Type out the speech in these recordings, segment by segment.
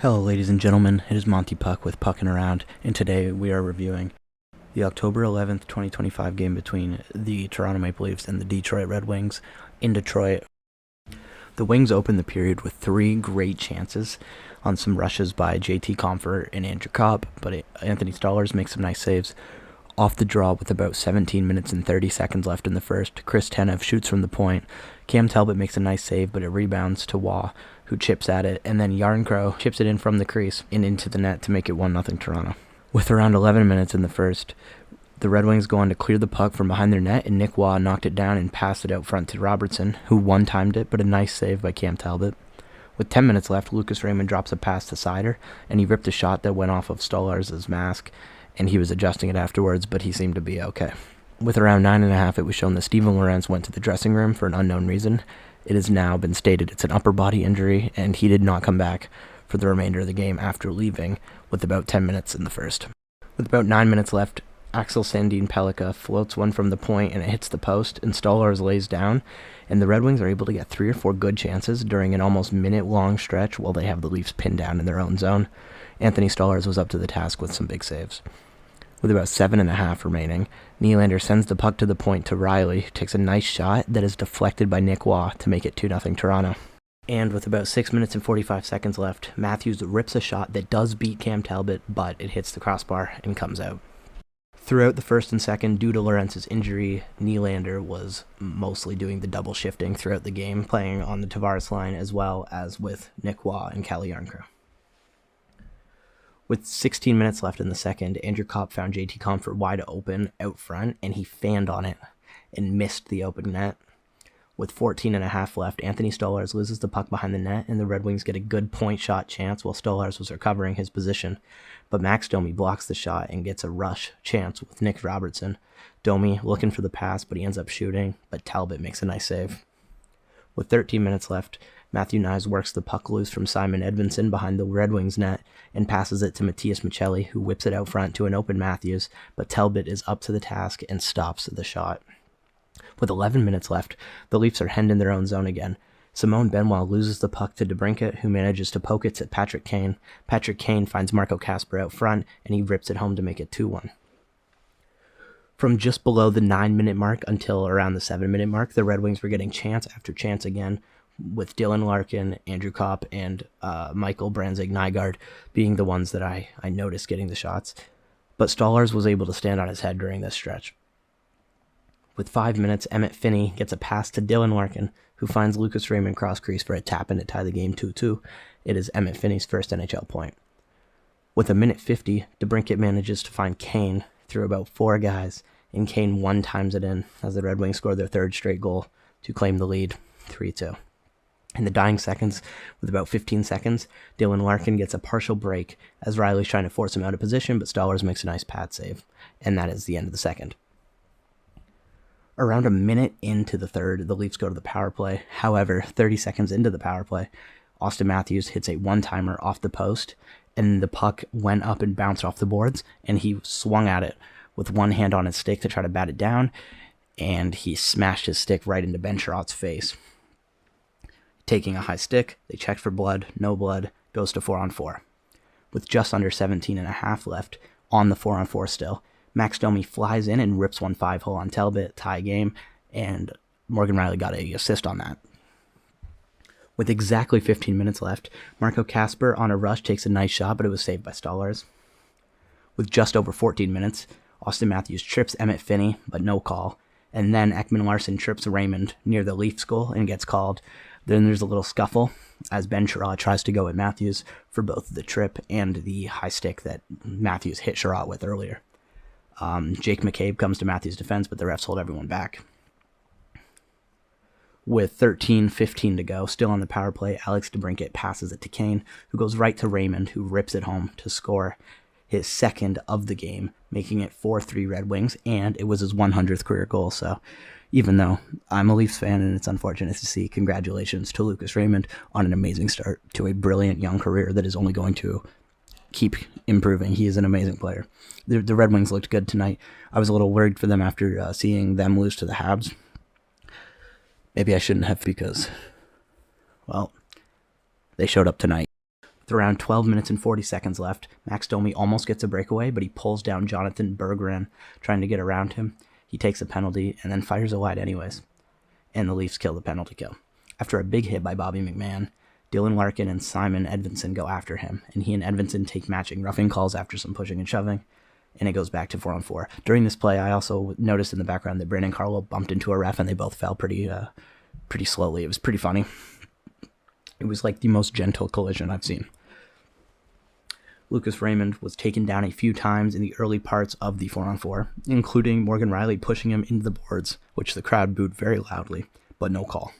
Hello ladies and gentlemen, it is Monty Puck with Puckin' Around, and today we are reviewing the October 11th, 2025 game between the Toronto Maple Leafs and the Detroit Red Wings in Detroit. The Wings opened the period with three great chances on some rushes by JT Compher and Andrew Copp, but Anthony Stolarz makes some nice saves. Off the draw with about 17 minutes and 30 seconds left in the first, Chris Tanev shoots from the point. Cam Talbot makes a nice save, but it rebounds to Waugh, who chips at it, and then Yarncrow chips it in from the crease and into the net to make it 1-0 Toronto. With around 11 minutes in the first, the Red Wings go on to clear the puck from behind their net, and Nick Waugh knocked it down and passed it out front to Robertson, who one-timed it, but a nice save by Cam Talbot. With 10 minutes left, Lucas Raymond drops a pass to Seider, and he ripped a shot that went off of Stolarz's mask, and he was adjusting it afterwards, but he seemed to be okay. With around 9.5, it was shown that Steven Lorentz went to the dressing room for an unknown reason. It has now been stated it's an upper body injury, and he did not come back for the remainder of the game after leaving with about 10 minutes in the first. With about 9 minutes left, Axel Sandin Pellikka floats one from the point and it hits the post, and Stolarz lays down, and the Red Wings are able to get 3 or 4 good chances during an almost minute-long stretch while they have the Leafs pinned down in their own zone. Anthony Stolarz was up to the task with some big saves. With about 7.5 remaining, Nylander sends the puck to the point to Riley, who takes a nice shot that is deflected by Nick Waugh to make it 2-0 Toronto. And with about 6 minutes and 45 seconds left, Matthews rips a shot that does beat Cam Talbot, but it hits the crossbar and comes out. Throughout the first and second, due to Lorentz's injury, Nylander was mostly doing the double shifting throughout the game, playing on the Tavares line as well as with Nick Waugh and Calle Yarncrow. With 16 minutes left in the second, Andrew Copp found JT Compher wide open out front, and he fanned on it and missed the open net. With 14.5 left, Anthony Stolarz loses the puck behind the net, and the Red Wings get a good point shot chance while Stolarz was recovering his position. But Max Domi blocks the shot and gets a rush chance with Nick Robertson. Domi looking for the pass, but he ends up shooting, but Talbot makes a nice save. With 13 minutes left, Matthew Knies works the puck loose from Simon Edvinsson behind the Red Wings net and passes it to Matias Michelli, who whips it out front to an open Matthews, but Talbot is up to the task and stops the shot. With 11 minutes left, the Leafs are hemmed in their own zone again. Simone Benoit loses the puck to DeBrincat, who manages to poke it to Patrick Kane. Patrick Kane finds Marco Kasper out front, and he rips it home to make it 2-1. From just below the 9-minute mark until around the 7-minute mark, the Red Wings were getting chance after chance again, with Dylan Larkin, Andrew Copp, and Michael Branzig-Nygaard being the ones that I noticed getting the shots. But Stolarz was able to stand on his head during this stretch. With 5 minutes, Emmett Finney gets a pass to Dylan Larkin, who finds Lucas Raymond cross-crease for a tap-in to tie the game 2-2. It is Emmett Finney's first NHL point. With 1:50, DeBrincat manages to find Kane through about 4 guys, and Kane one-times it in as the Red Wings score their third straight goal to claim the lead, 3-2. In the dying seconds, with about 15 seconds, Dylan Larkin gets a partial break as Riley's trying to force him out of position, but Stolarz makes a nice pad save, and that is the end of the second. Around a minute into the third, the Leafs go to the power play. However, 30 seconds into the power play, Austin Matthews hits a one-timer off the post, and the puck went up and bounced off the boards, and he swung at it with one hand on his stick to try to bat it down, and he smashed his stick right into Ben Sherratt's face. Taking a high stick, they checked for blood, no blood, goes to 4-on-4. With just under 17.5 left on the 4-on-4 still, Max Domi flies in and rips one 5-hole on Talbot, tie game, and Morgan Riley got an assist on that. With exactly 15 minutes left, Marco Kasper on a rush takes a nice shot, but it was saved by Stolarz. With just over 14 minutes, Austin Matthews trips Emmett Finney, but no call, and then Ekman Larsson trips Raymond near the Leafs goal and gets called. Then there's a little scuffle as Ben Sherratt tries to go at Matthews for both the trip and the high stick that Matthews hit Sherratt with earlier. Jake McCabe comes to Matthews' defense, but the refs hold everyone back. With 13:15 to go, still on the power play, Alex DeBrincat passes it to Kane, who goes right to Raymond, who rips it home to score his second of the game, making it 4-3 Red Wings, and it was his 100th career goal. So even though I'm a Leafs fan and it's unfortunate to see, congratulations to Lucas Raymond on an amazing start to a brilliant young career that is only going to keep improving. He is an amazing player. The Red Wings looked good tonight. I was a little worried for them after seeing them lose to the Habs. Maybe I shouldn't have, because, well, they showed up tonight. With around 12 minutes and 40 seconds left, Max Domi almost gets a breakaway, but he pulls down Jonathan Berggren, trying to get around him. He takes a penalty and then fires a wide anyways. And the Leafs kill the penalty kill. After a big hit by Bobby McMahon, Dylan Larkin and Simon Edvinsson go after him, and he and Edvinsson take matching roughing calls after some pushing and shoving, and it goes back to 4-on-4. During this play, I also noticed in the background that Brandon Carlo bumped into a ref, and they both fell pretty slowly. It was pretty funny. It was like the most gentle collision I've seen. Lucas Raymond was taken down a few times in the early parts of the 4-on-4, including Morgan Riley pushing him into the boards, which the crowd booed very loudly, but no call.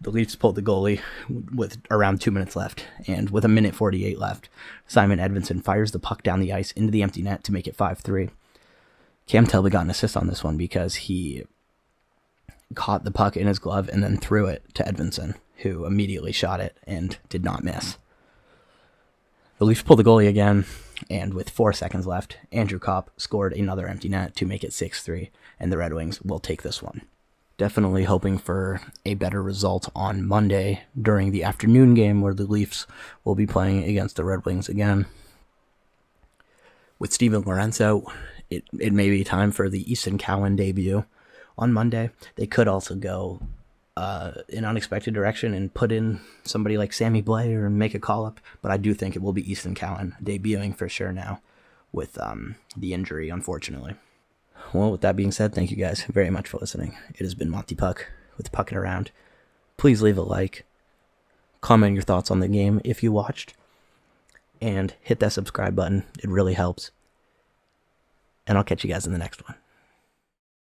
The Leafs pulled the goalie with around 2 minutes left, and with 1:48 left, Simon Edvinsson fires the puck down the ice into the empty net to make it 5-3. Cam Telby got an assist on this one because he caught the puck in his glove and then threw it to Edvinsson, who immediately shot it and did not miss. The Leafs pulled the goalie again, and with 4 seconds left, Andrew Kopp scored another empty net to make it 6-3, and the Red Wings will take this one. Definitely hoping for a better result on Monday during the afternoon game where the Leafs will be playing against the Red Wings again. With Steven Lorentz out, it may be time for the Easton Cowan debut on Monday. They could also go in unexpected direction and put in somebody like Sammy Blais or make a call-up, but I do think it will be Easton Cowan debuting for sure now with the injury, unfortunately. Well, with that being said, thank you guys very much for listening. It has been Monty Puck with Puckin' Around. Please leave a like, comment your thoughts on the game if you watched, and hit that subscribe button. It really helps. And I'll catch you guys in the next one.